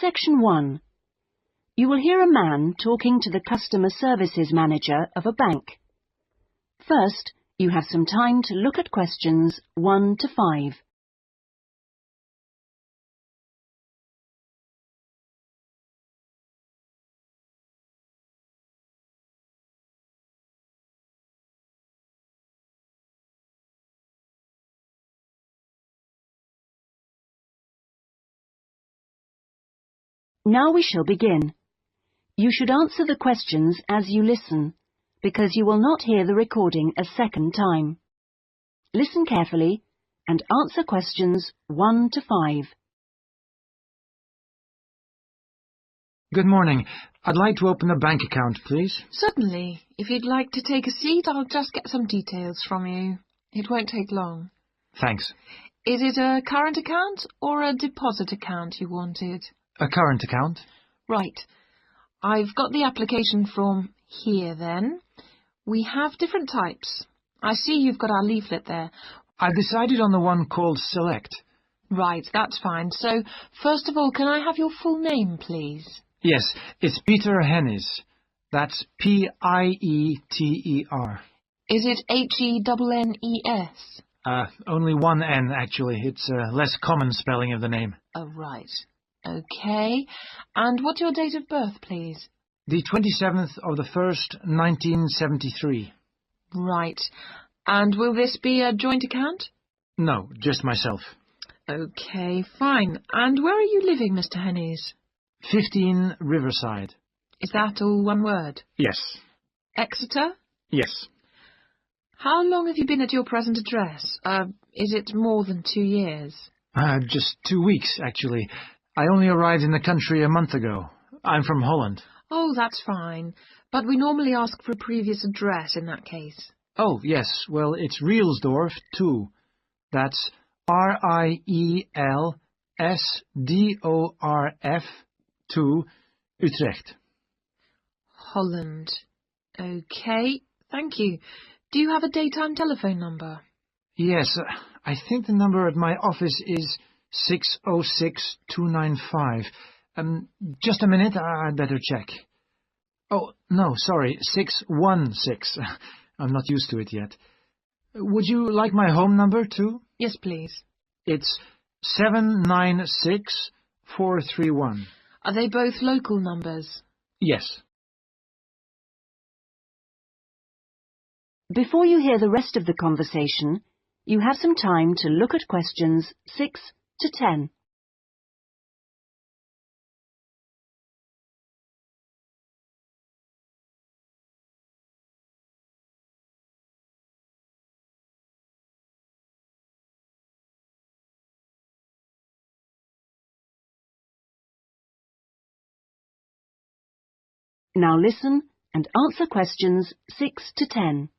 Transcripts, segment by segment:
Section 1. You will hear a man talking to the customer services manager of a bank. First, you have some time to look at questions 1 to 5. Now we shall begin. You should answer the questions as you listen, because you will not hear the recording a second time. Listen carefully and answer questions 1 to 5. Good morning. I'd like to open a bank account, please. Certainly. If you'd like to take a seat, I'll just get some details from you. It won't take long. Thanks. Is it a current account or a deposit account you wanted? A current account? Right. I've got the application form here then. We have different types. I see you've got our leaflet there. I've decided on the one called Select. Right, that's fine. So, first of all, can I have your full name, please? Yes, it's Peter Hennis. That's P-I-E-T-E-R. Is it H-E-N-N-E-S? Only one N, actually. It's a less common spelling of the name. Oh, right. Okay. And what's your date of birth, please? The 27th of the 1st, 1973. Right. And will this be a joint account? No, just myself. Okay, fine. And where are you living, Mr. Hennies? 15 Riverside. Is that all one word? Yes. Exeter? Yes. How long have you been at your present address? Is it more than 2 years? Just 2 weeks, actually. I only arrived in the country a month ago. I'm from Holland. Oh, that's fine. But we normally ask for a previous address in that case. Oh, yes. Well, it's Rielsdorf 2. That's R-I-E-L-S-D-O-R-F 2, Utrecht. Holland. Okay, thank you. Do you have a daytime telephone number? Yes, I think the number at my office is 606-295. Just a minute, I'd better check. Oh, no, sorry, 616. I'm not used to it yet. Would you like my home number, too? Yes, please. It's 796431. Are they both local numbers? Yes. Before you hear the rest of the conversation, you have some time to look at questions 6 to 10. Now listen and answer questions 6 to 10.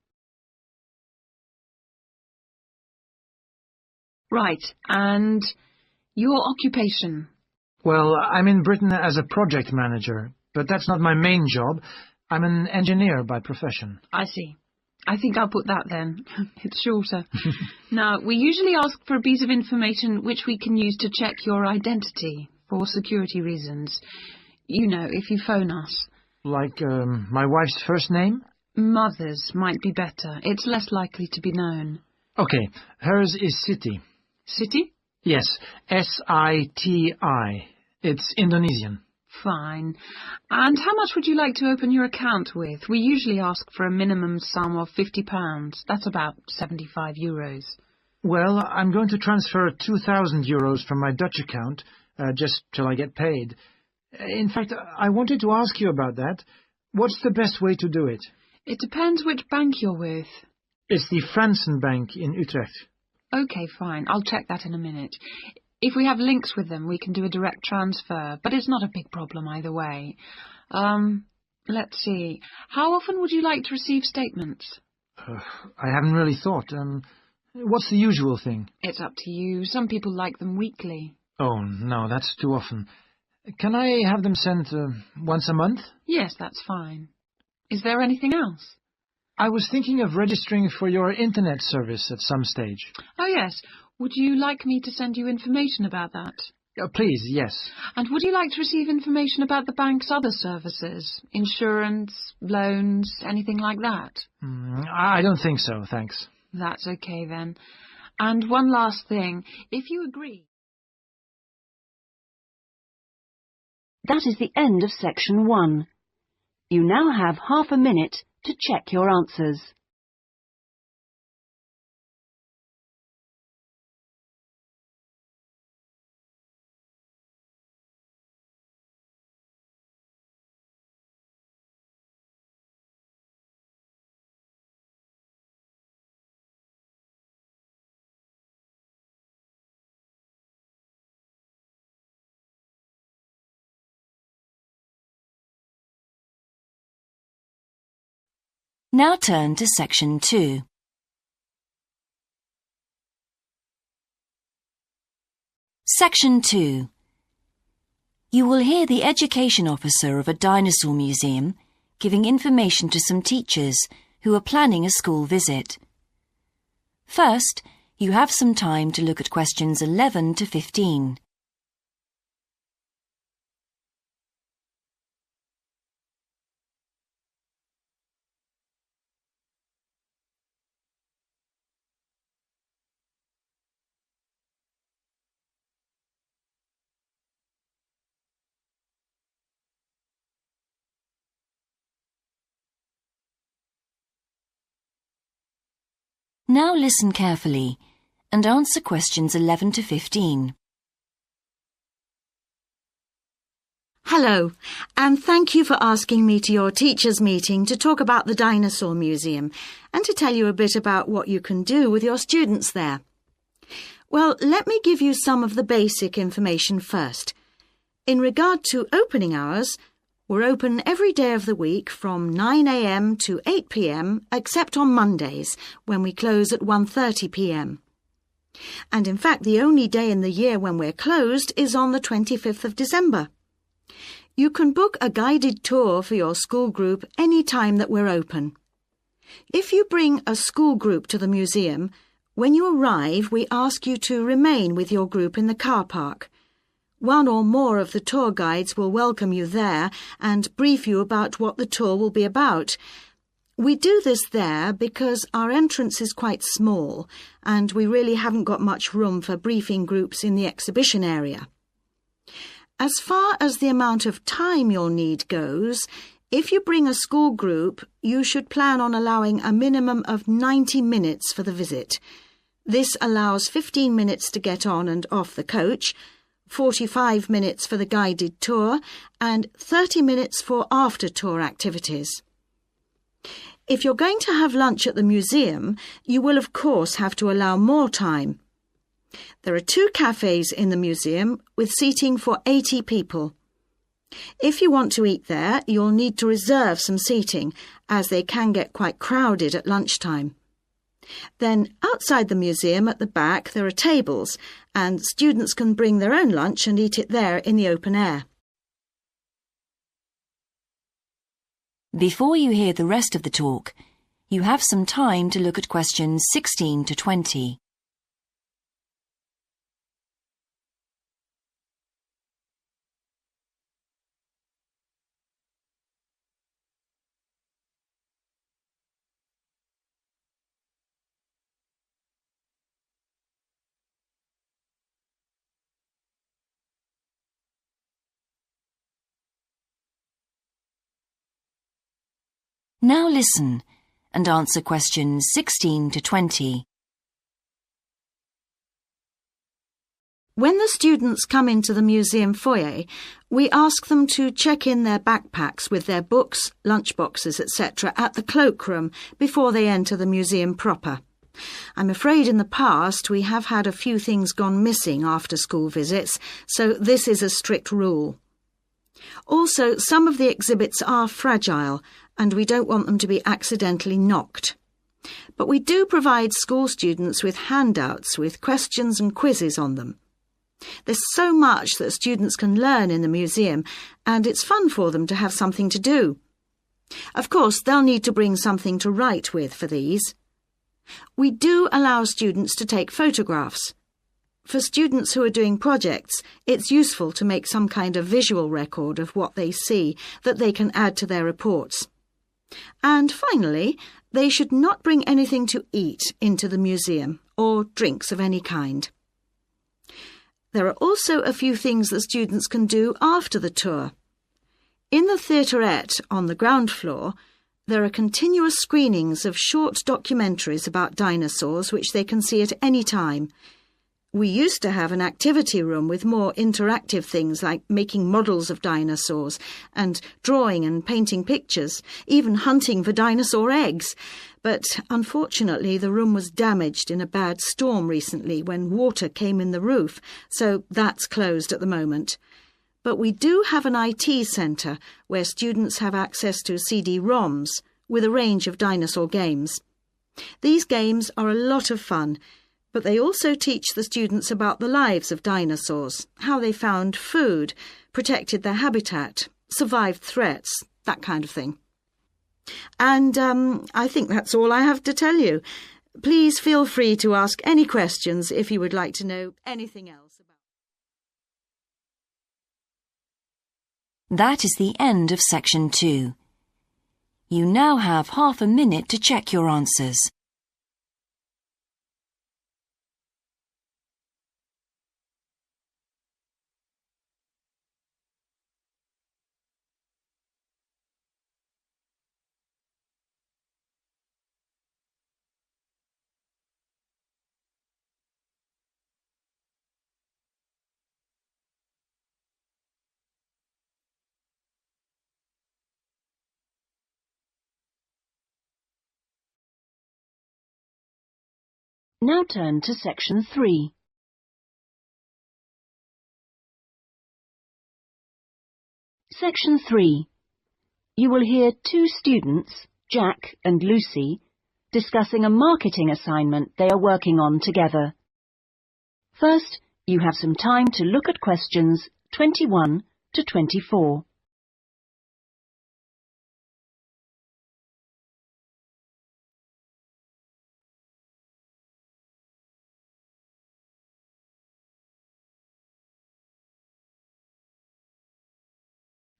Right, and your occupation? Well, I'm in Britain as a project manager, but that's not my main job. I'm an engineer by profession. I see. I think I'll put that then. It's shorter. Now, we usually ask for a piece of information which we can use to check your identity for security reasons. You know, if you phone us. Like my wife's first name? Mother's might be better. It's less likely to be known. Okay, hers is Siti. City? Yes, S-I-T-I. It's Indonesian. Fine. And how much would you like to open your account with? We usually ask for a minimum sum of £50. That's about €75. Well, I'm going to transfer 2,000 euros from my Dutch account, just till I get paid. In fact, I wanted to ask you about that. What's the best way to do it? It depends which bank you're with. It's the Fransen Bank in Utrecht. Okay, fine. I'll check that in a minute. If we have links with them, we can do a direct transfer, but it's not a big problem either way. Let's see. How often would you like to receive statements? I haven't really thought. What's the usual thing? It's up to you. Some people like them weekly. Oh, no, that's too often. Can I have them sent once a month? Yes, that's fine. Is there anything else? I was thinking of registering for your internet service at some stage. Oh, yes. Would you like me to send you information about that? Please, yes. And would you like to receive information about the bank's other services? Insurance, loans, anything like that? I don't think so, thanks. That's okay then. And one last thing. If you agree... That is the end of section 1. You now have half a minute to check your answers. Now turn to section 2. Section 2. You will hear the education officer of a dinosaur museum giving information to some teachers who are planning a school visit. First, you have some time to look at questions 11 to 15. Now listen carefully and answer questions 11 to 15. Hello, and thank you for asking me to your teachers' meeting to talk about the Dinosaur Museum and to tell you a bit about what you can do with your students there. Well, let me give you some of the basic information first. In regard to opening hours, we're open every day of the week from 9 a.m. to 8 p.m. except on Mondays, when we close at 1:30 p.m. And in fact, the only day in the year when we're closed is on the 25th of December. You can book a guided tour for your school group any time that we're open. If you bring a school group to the museum, when you arrive, we ask you to remain with your group in the car park. One or more of the tour guides will welcome you there and brief you about what the tour will be about. We do this there because our entrance is quite small and we really haven't got much room for briefing groups in the exhibition area. As far as the amount of time you'll need goes, if you bring a school group, you should plan on allowing a minimum of 90 minutes for the visit. This allows 15 minutes to get on and off the coach, 45 minutes for the guided tour, and 30 minutes for after-tour activities. If you're going to have lunch at the museum, you will of course have to allow more time. There are 2 cafes in the museum with seating for 80 people. If you want to eat there, you'll need to reserve some seating, as they can get quite crowded at lunchtime. Then, outside the museum at the back, there are tables, and students can bring their own lunch and eat it there in the open air. Before you hear the rest of the talk, you have some time to look at questions 16 to 20. Now listen and answer questions 16 to 20. When the students come into the museum foyer, we ask them to check in their backpacks with their books, lunchboxes, etc. at the cloakroom before they enter the museum proper. I'm afraid in the past we have had a few things gone missing after school visits, so this is a strict rule. Also, some of the exhibits are fragile, and we don't want them to be accidentally knocked. But we do provide school students with handouts with questions and quizzes on them. There's so much that students can learn in the museum, and it's fun for them to have something to do. Of course, they'll need to bring something to write with for these. We do allow students to take photographs. For students who are doing projects, it's useful to make some kind of visual record of what they see that they can add to their reports. And finally, they should not bring anything to eat into the museum or drinks of any kind. There are also a few things that students can do after the tour. In the theaterette on the ground floor, there are continuous screenings of short documentaries about dinosaurs which they can see at any time. We used to have an activity room with more interactive things like making models of dinosaurs and drawing and painting pictures, even hunting for dinosaur eggs. But unfortunately the room was damaged in a bad storm recently when water came in the roof, so that's closed at the moment. But we do have an IT centre where students have access to CD-ROMs with a range of dinosaur games. These games are a lot of fun, but they also teach the students about the lives of dinosaurs, how they found food, protected their habitat, survived threats, that kind of thing. And I think that's all I have to tell you. Please feel free to ask any questions if you would like to know anything else about. That is the end of section 2. You now have half a minute to check your answers. Now turn to section 3. Section 3. You will hear two students, Jack and Lucy, discussing a marketing assignment they are working on together. First, you have some time to look at questions 21 to 24.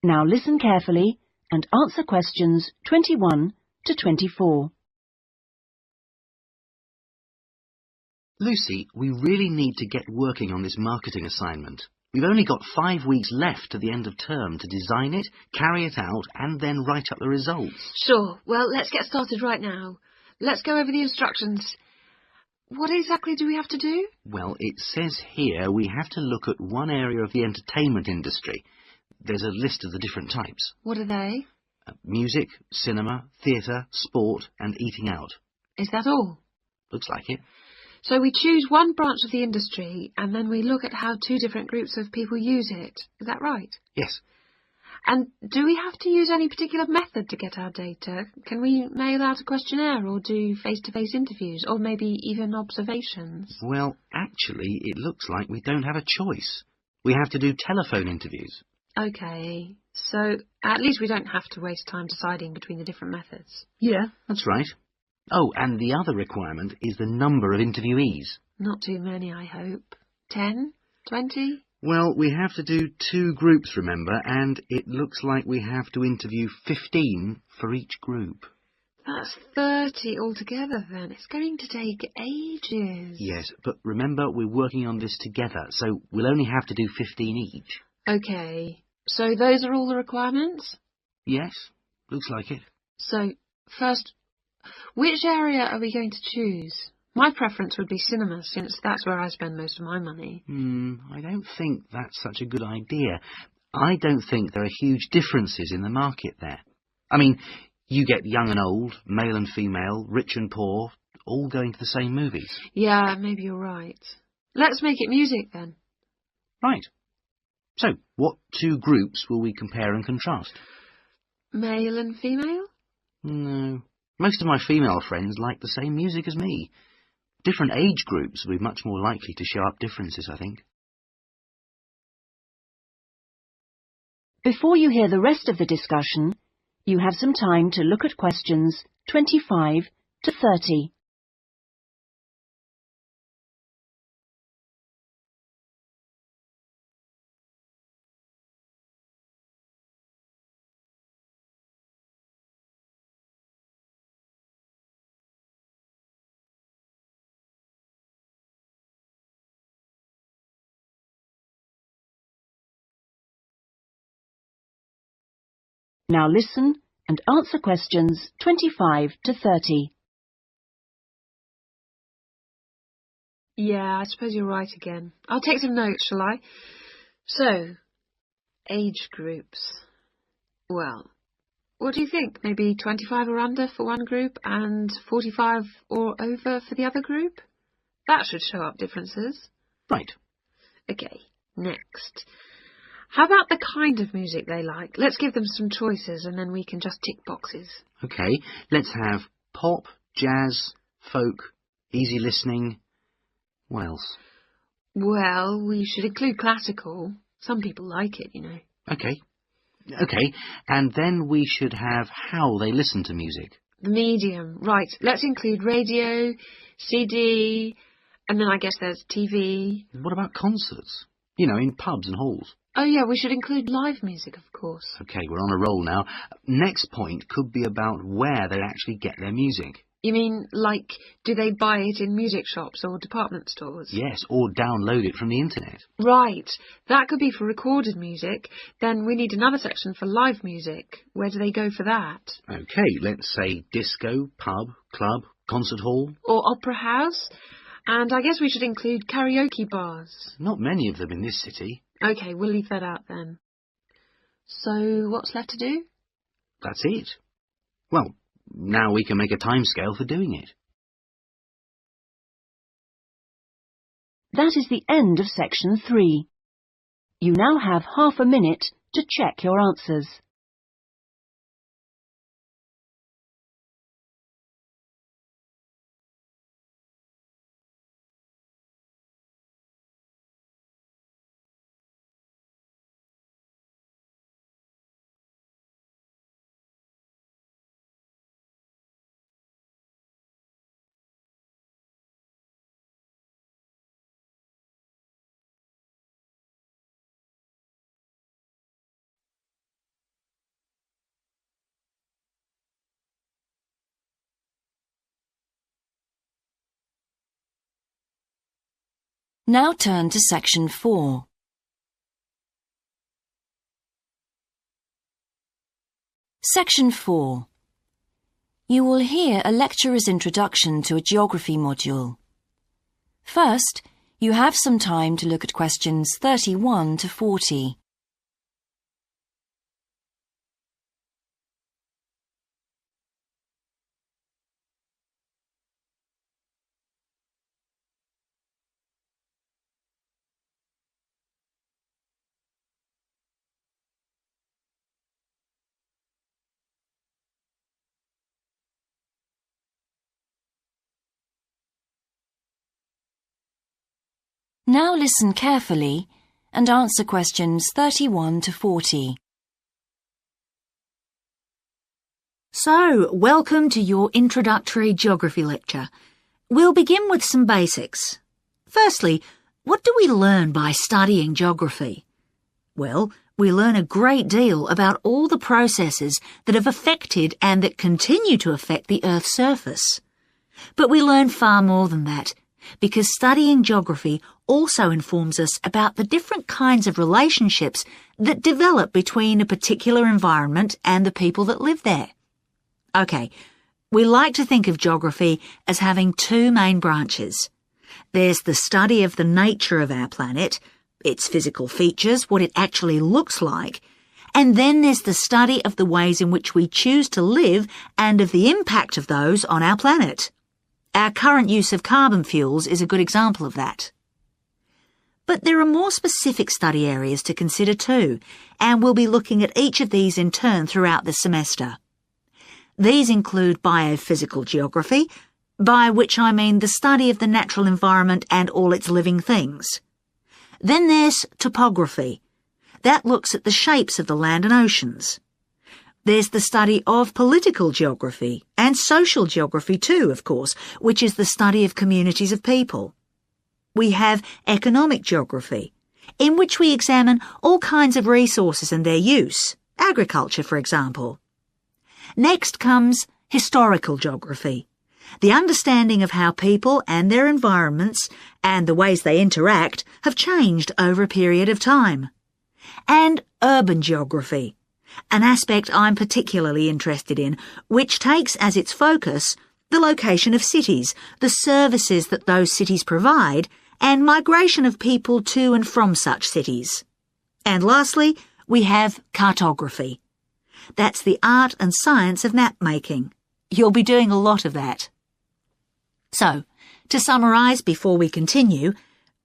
Now listen carefully and answer questions 21 to 24. Lucy, we really need to get working on this marketing assignment. We've only got 5 weeks left to the end of term to design it, carry it out, and then write up the results. Sure. Well, let's get started right now. Let's go over the instructions. What exactly do we have to do? Well, it says here we have to look at one area of the entertainment industry. There's a list of the different types. What are they? Music, cinema, theatre, sport, and eating out. Is that all? Looks like it. So we choose one branch of the industry and then we look at how 2 different groups of people use it. Is that right? Yes. And do we have to use any particular method to get our data? Can we mail out a questionnaire or do face-to-face interviews or maybe even observations? Well, actually, it looks like we don't have a choice. We have to do telephone interviews. OK, so at least we don't have to waste time deciding between the different methods. Yeah, that's right. Oh, and the other requirement is the number of interviewees. Not too many, I hope. 10? 20? Well, we have to do 2 groups, remember, and it looks like we have to interview 15 for each group. That's 30 altogether then. It's going to take ages. Yes, but remember we're working on this together, so we'll only have to do 15 each. OK, so those are all the requirements? Yes, looks like it. So, first, which area are we going to choose? My preference would be cinema, since that's where I spend most of my money. I don't think that's such a good idea. I don't think there are huge differences in the market there. I mean, you get young and old, male and female, rich and poor, all going to the same movies. Yeah, maybe you're right. Let's make it music then. Right. So, what 2 groups will we compare and contrast? Male and female? No. Most of my female friends like the same music as me. Different age groups will be much more likely to show up differences, I think. Before you hear the rest of the discussion, you have some time to look at questions 25 to 30. Now listen and answer questions 25 to 30. Yeah, I suppose you're right again. I'll take some notes, shall I? So, age groups. Well, what do you think? Maybe 25 or under for one group and 45 or over for the other group? That should show up differences. Right. Okay, next. How about the kind of music they like? Let's give them some choices and then we can just tick boxes. Okay, let's have pop, jazz, folk, easy listening. What else? Well, we should include classical. Some people like it, you know. Okay, and then we should have how they listen to music. The medium, right. Let's include radio, CD, and then I guess there's TV. What about concerts? You know, in pubs and halls. Oh yeah, we should include live music, of course. Okay, we're on a roll now. Next point could be about where they actually get their music. You mean, like, do they buy it in music shops or department stores? Yes, or download it from the internet. Right. That could be for recorded music. Then we need another section for live music. Where do they go for that? Okay, let's say disco, pub, club, concert hall. Or opera house. And I guess we should include karaoke bars. Not many of them in this city. Okay, we'll leave that out then. So, what's left to do? That's it. Well, now we can make a timescale for doing it. That is the end of section 3. You now have half a minute to check your answers. Now turn to section 4. Section 4. You will hear a lecturer's introduction to a geography module. First, you have some time to look at questions 31 to 40. Now listen carefully and answer questions 31 to 40. So, welcome to your introductory geography lecture. We'll begin with some basics. Firstly, what do we learn by studying geography? Well, we learn a great deal about all the processes that have affected and that continue to affect the Earth's surface. But we learn far more than that, because studying geography also informs us about the different kinds of relationships that develop between a particular environment and the people that live there. Okay, we like to think of geography as having two main branches. There's the study of the nature of our planet, its physical features, what it actually looks like, and then there's the study of the ways in which we choose to live and of the impact of those on our planet. Our current use of carbon fuels is a good example of that. But there are more specific study areas to consider too, and we'll be looking at each of these in turn throughout the semester. These include biophysical geography, by which I mean the study of the natural environment and all its living things. Then there's topography. That looks at the shapes of the land and oceans. There's the study of political geography, and social geography too, of course, which is the study of communities of people. We have economic geography, in which we examine all kinds of resources and their use, agriculture, for example. Next comes historical geography, the understanding of how people and their environments and the ways they interact have changed over a period of time. And urban geography, an aspect I'm particularly interested in, which takes as its focus the location of cities, the services that those cities provide, and migration of people to and from such cities. And lastly, we have cartography. That's the art and science of map making. You'll be doing a lot of that. So, to summarise before we continue,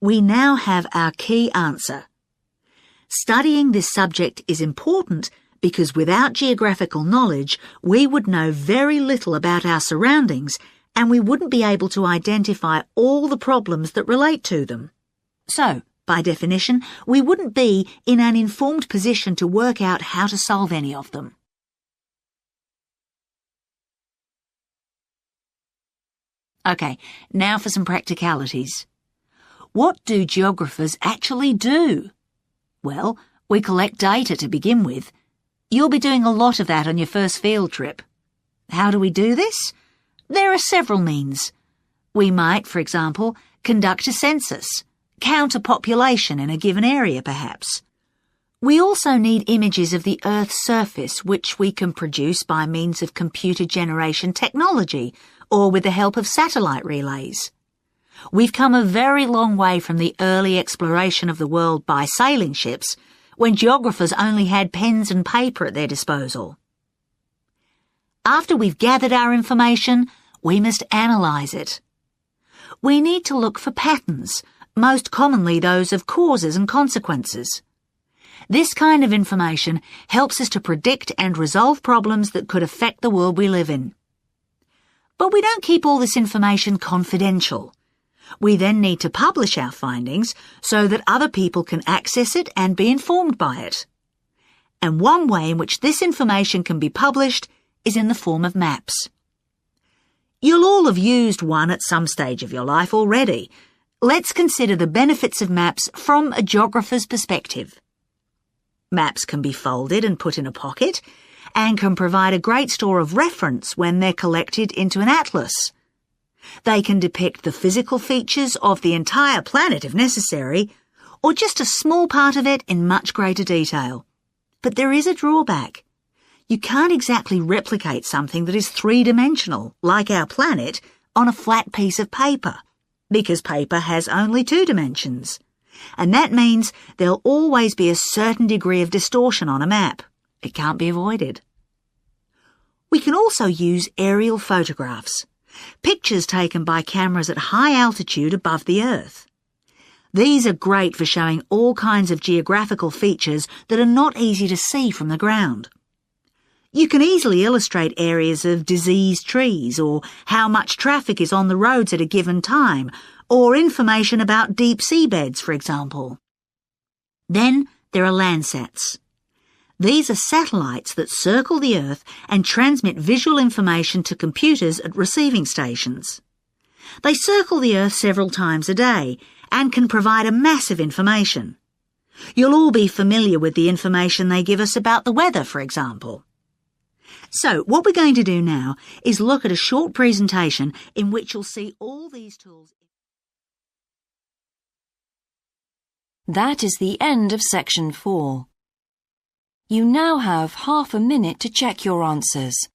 we now have our key answer. Studying this subject is important because without geographical knowledge, we would know very little about our surroundings and we wouldn't be able to identify all the problems that relate to them. So, by definition, we wouldn't be in an informed position to work out how to solve any of them. Okay, now for some practicalities. What do geographers actually do? Well, we collect data to begin with. You'll be doing a lot of that on your first field trip. How do we do this? There are several means. We might, for example, conduct a census, count a population in a given area perhaps. We also need images of the Earth's surface which we can produce by means of computer generation technology or with the help of satellite relays. We've come a very long way from the early exploration of the world by sailing ships, when geographers only had pens and paper at their disposal. After we've gathered our information, we must analyse it. We need to look for patterns, most commonly those of causes and consequences. This kind of information helps us to predict and resolve problems that could affect the world we live in. But we don't keep all this information confidential. We then need to publish our findings so that other people can access it and be informed by it. And one way in which this information can be published is in the form of maps. You'll all have used one at some stage of your life already. Let's consider the benefits of maps from a geographer's perspective. Maps can be folded and put in a pocket and can provide a great store of reference when they're collected into an atlas. They can depict the physical features of the entire planet if necessary, or just a small part of it in much greater detail. But there is a drawback. You can't exactly replicate something that is three-dimensional, like our planet, on a flat piece of paper, because paper has only 2 dimensions. And that means there'll always be a certain degree of distortion on a map. It can't be avoided. We can also use aerial photographs, pictures taken by cameras at high altitude above the Earth. These are great for showing all kinds of geographical features that are not easy to see from the ground. You can easily illustrate areas of diseased trees, or how much traffic is on the roads at a given time, or information about deep seabeds, for example. Then there are Landsats. These are satellites that circle the Earth and transmit visual information to computers at receiving stations. They circle the Earth several times a day and can provide a massive information. You'll all be familiar with the information they give us about the weather, for example. So, what we're going to do now is look at a short presentation in which you'll see all these tools. That is the end of section 4. You now have half a minute to check your answers.